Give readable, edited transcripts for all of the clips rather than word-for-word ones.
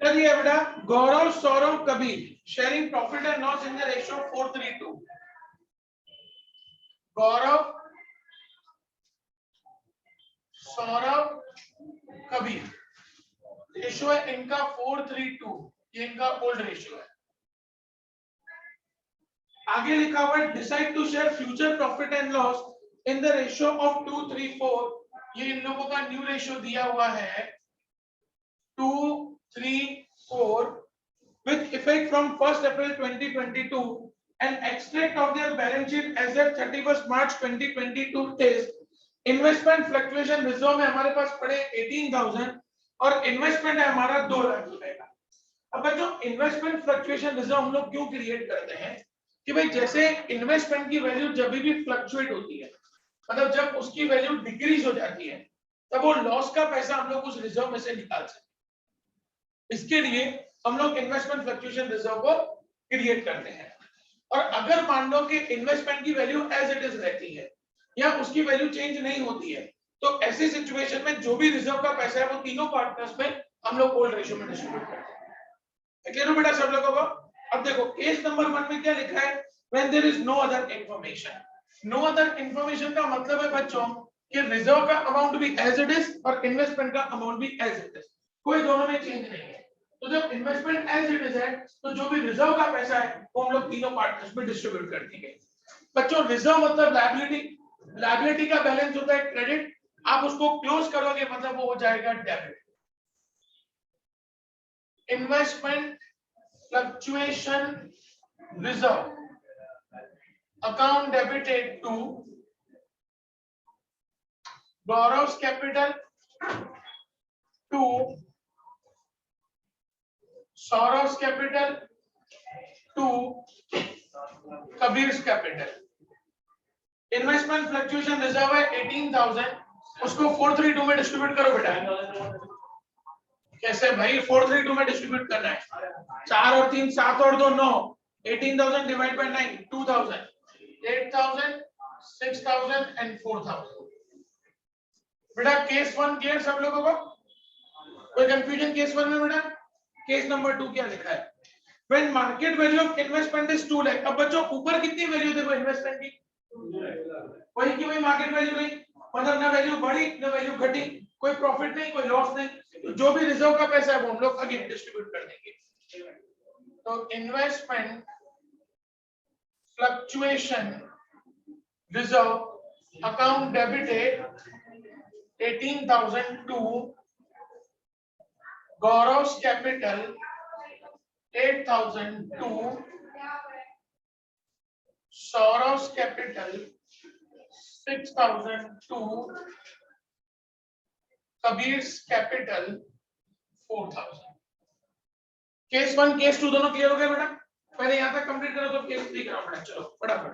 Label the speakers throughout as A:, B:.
A: फिर ये बेटा Gaurav Saurabh Kabir sharing profit and loss in the ratio 4:3:2। Gaurav Saurabh Kabir ratio है इनका 4:3:2, ये इनका ओल्ड रेशियो है। आगे लिखा हुआ है decide to share future profit and loss in the ratio of 2:3:4, ये इन लोगों का न्यू रेशियो दिया हुआ है 2:3:4 with effect from 1st April 2022 and extract of their balance sheet as at 31st March 2022 is investment fluctuation reserve में हमारे पास पड़े 18,000 और इन्वेस्टमेंट है हमारा 2 लाख रुपए का। अब जो इन्वेस्टमेंट फ्लक्चुएशन रिजर्व हम लोग क्यों क्रिएट करते हैं कि भाई जैसे इन्वेस्टमेंट की वैल्यू जब भी फ्लक्चुएट होती है, मतलब जब उसकी वैल्यू डिक्रीज हो जाती है, तब वो लॉस का पैसा हम लोग उस रिजर्व में से निकाल सकते। इसके लिए हम लोग इन्वेस्टमेंट फ्लक्चुएशन रिजर्व को क्रिएट करते हैं। और अगर मान लो कि इन्वेस्टमेंट की वैल्यू एज इट इज रहती है या उसकी वैल्यू चेंज नहीं होती है, तो ऐसी सिचुएशन में जो भी रिजर्व का पैसा है वो तीनों पार्टनर्स में हम लोग ओल्ड रेशियो में डिस्ट्रीब्यूट करते हैं। क्लियर हो बेटा सब लोगों को? अब देखो केस नंबर 1 में क्या लिखा है, when there is no other information. No other information का मतलब है बच्चों कि रिजर्व का अमाउंट भी एज इट इज और इन्वेस्टमेंट का अमाउंट भी एज इट इज, कोई दोनों में चेंज नहीं है। तो जब इन्वेस्टमेंट एज इट इज है तो जो भी रिजर्व का पैसा है वो हम लोग तीनों पार्टनर्स में डिस्ट्रीब्यूट कर देंगे। बच्चों रिजर्व मतलब लायबिलिटी, लायबिलिटी का बैलेंस होता है क्रेडिट, आप उसको क्लोज करोगे मतलब वो हो जाएगा debit. Investment fluctuation reserve account debited to Gaurav's capital to Saurav's capital to Kabir's capital। Investment fluctuation reserve है 18,000, उसको 4:3:2 में डिस्ट्रीब्यूट करो बेटा। कैसे भाई 4:3:2 में डिस्ट्रीब्यूट करना है? 4 और 3 7 और 2 9, 18,000 डिवाइड बाय 9 2,000, 8,000 6,000 एंड 4,000। बेटा केस 1 क्लियर सब लोगों को? कोई कंफ्यूजन केस 1 में बेटा? केस नंबर 2 क्या लिखा है? When market value of investment is 2 lakh। अब बच्चों ऊपर कितनी वैल्यू देखो इन्वेस्टमेंट की? वही की वही मार्केट वैल्यू नहीं, मतलब ना वैल्यू बढ़ी ना वैल्यू घटी, कोई प्रॉफिट नहीं कोई लॉस नहीं, तो जो भी रिजर्व का पैसा है वो हम लोग अगेन डिस्ट्रीब्यूट कर देंगे। तो investment fluctuation reserve account debited 18,000 to Gaurav's capital 8,000 to Saurav's capital 6,000 to Kabir's capital 4,000। Case 1 case 2 दोनों क्लियर हो गए बेटा? पहले यहां तक कंप्लीट करो तो केस 3 कराओ बेटा। चलो फटाफट।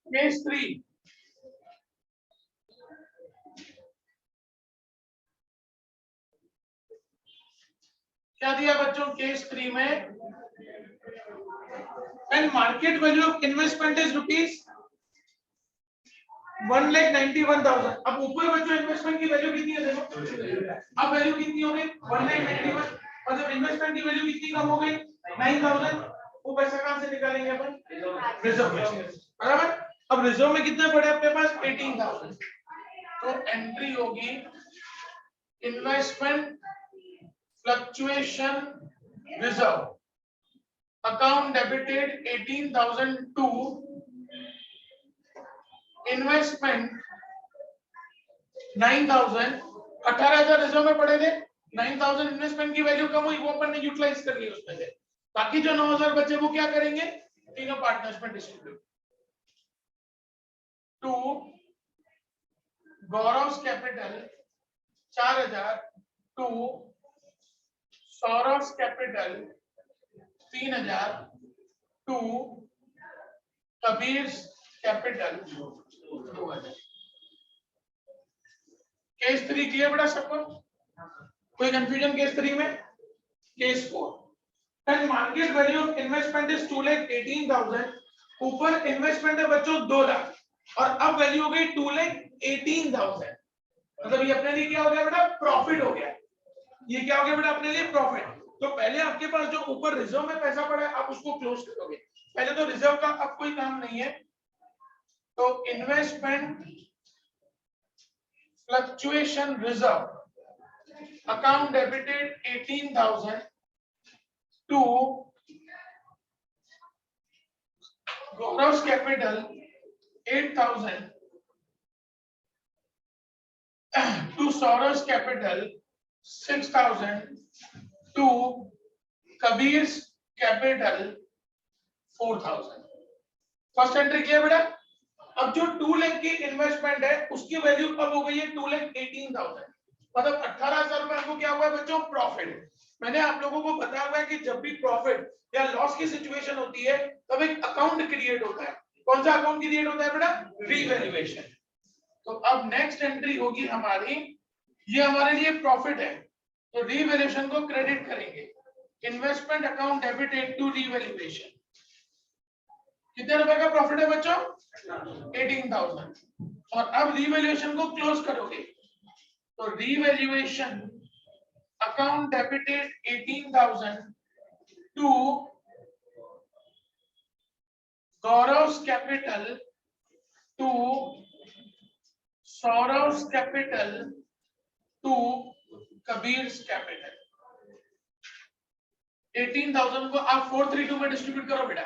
A: केस 3, क्या दिया बच्चों केस 3 में? And market value of investment is rupees 1,91,000। अब ऊपर बच्चों इन्वेस्टमेंट की वैल्यू कितनी है देखो, अब वैल्यू कितनी हो गई 1,91,000, और जब इन्वेस्टमेंट की वैल्यू कितनी कम हो गई 9,000, वो पैसा कहां से निकालेंगे अपन? रिजर्व में, बराबर। अब रिजर्व में कितने पड़े अपने पास? 18,000। तो एंट्री होगी investment fluctuation reserve, account debited 18,000 to investment 9,000। 18,000 reserve में पड़े थे, 9,000 इन्वेस्टमेंट की वैल्यू कम हुई, वो अपन ने यूटिलाइज कर लिया उसमें से। बाकी जो 9,000 बचे वो क्या करेंगे? तीनों पार्टनर्स में distribute. To Gaurav capital 4,000, to Saurav capital 3,000, to Kabir capital 2,000। Case 3 clear बेटा सबको? कोई कंफ्यूजन केस 3 में? Case 4, and market value of investment is 2,18,000। ऊपर इन्वेस्टमेंट है बच्चों 2 लाख, और अब वैल्यू हो गई 2,18,000। मतलब ये अपने लिए क्या हो गया बेटा? प्रॉफिट हो गया। ये क्या हो गया बेटा? अपने लिए प्रॉफिट। तो पहले आपके पास जो ऊपर रिजर्व में पैसा पड़ा है आप उसको क्लोज करोगे। पहले तो रिजर्व का अब कोई काम नहीं है, तो investment fluctuation reserve, account debited 18,000 to Gaurav capital 8,000, to Saurav capital 6,000, to Kabir capital 4,000। First entry किया बेटा। अब जो 2 लाख की इन्वेस्टमेंट है उसकी वैल्यू कब हो गई है? 2,18,000। मतलब 18,000 रुपए हमको क्या हुआ है बच्चों? प्रॉफिट। मैंने आप लोगों को बताया हुआ है कि जब भी प्रॉफिट या लॉस की सिचुएशन होती है तब एक अकाउंट क्रिएट होता है। कौन सा अकाउंट क्रिएट होता है बेटा? रीवैल्यूएशन। तो अब नेक्स्ट एंट्री होगी हमारी, ये हमारे लिए प्रॉफिट है तो रीवैल्यूएशन को क्रेडिट करेंगे। Investment account debited to revaluation. कितने रुपए का प्रॉफिट है बच्चों? 18,000। और अब रीवैल्यूएशन को क्लोज करोगे तो revaluation account debited 18,000 to Gaurav capital to Saurav capital to Kabir capital. 18,000 को आप 432 में डिस्ट्रीब्यूट करो बेटा,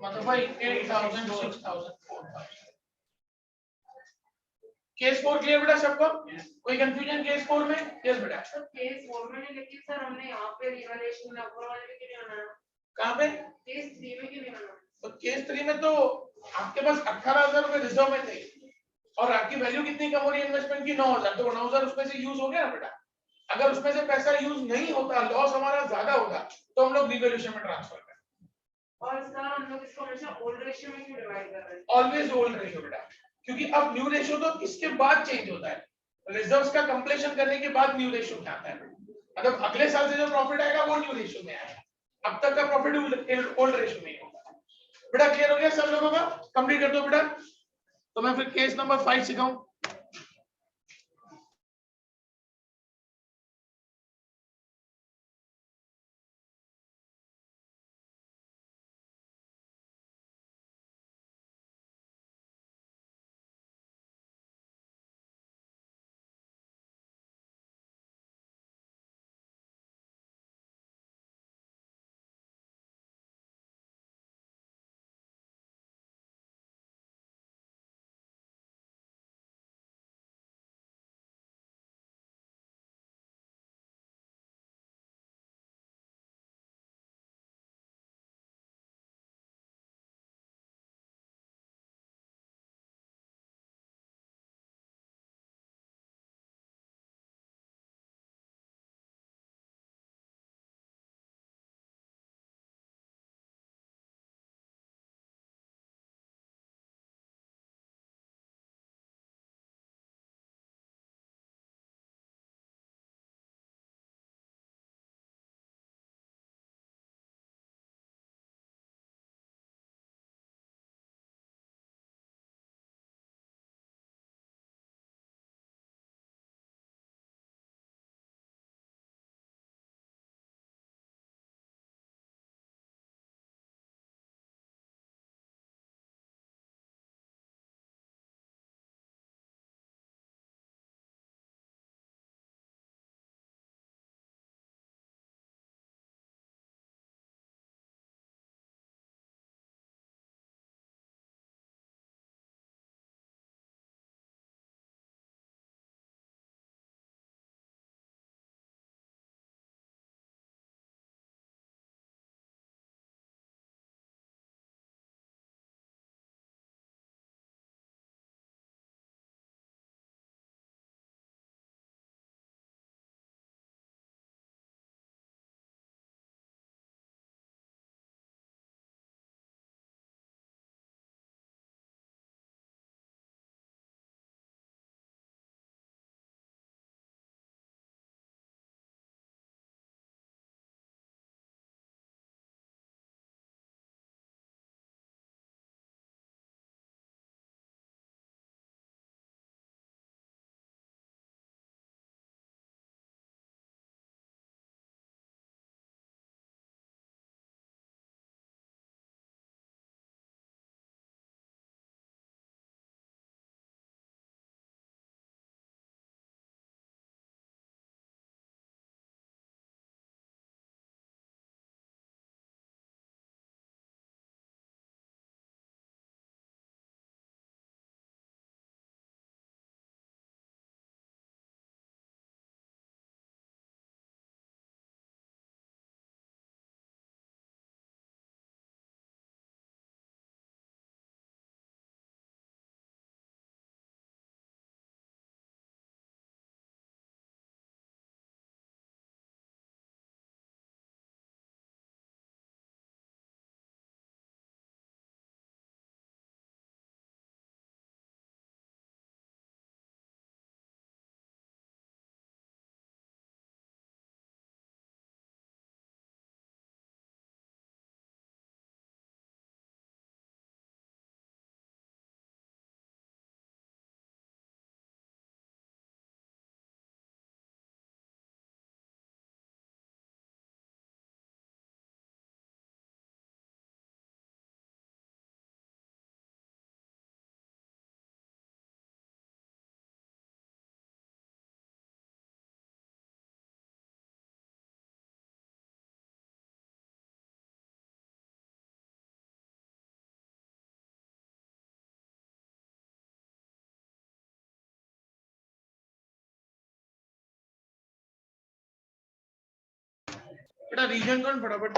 A: मतलब भाई 8,000, 6,000, 4,000। केस 4 क्लियर बेटा सबको? कोई कंफ्यूजन केस 4 में? यस बेटा।
B: सर केस 4 में नहीं, लेकिन सर हमने यहाँ पे रिवैल्यूएशन ऊपर वाले में क्यों नहीं बनाया?
A: कहाँ पे?
B: केस 3 में क्यों नहीं बनाया?
A: तो केस 3 में तो आपके पास 18,000 रुपए रिजर्व में थे और आपकी वैल्यू कितनी कम हो रही है इन्वेस्टमेंट की? 9,000। तो 9,000 उसमें से यूज हो गया ना बेटा। अगर उसमें से पैसा यूज नहीं होता, लॉस हमारा ज्यादा होगा, तो हम लोग रिवैल्यूएशन में ट्रांसफर करें।
B: और सर हम लोग इसको हमेशा ओल्ड रेशियो में क्यों डिवाइड कर रहे हैं?
A: ऑलवेज ओल्ड रेशियो बेटा, क्योंकि अब न्यू रेशियो तो इसके बाद चेंज होता है। रिजर्व्स का कंप्लीशन करने के बाद न्यू रेशियो में आता है। मतलब अगले साल से जो प्रॉफिट आएगा वो न्यू रेशियो में आएगा, अब तक का प्रॉफिट ओल्ड रेशियो में होगा। बेटा क्लियर हो गया सब लोगों का? कंप्लीट कर दो बेटा। तो मैं फिर केस नंबर 5 सिखाऊं। बेटा रीजन कौन फटाफट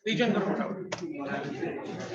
A: रीजन करो फटाफट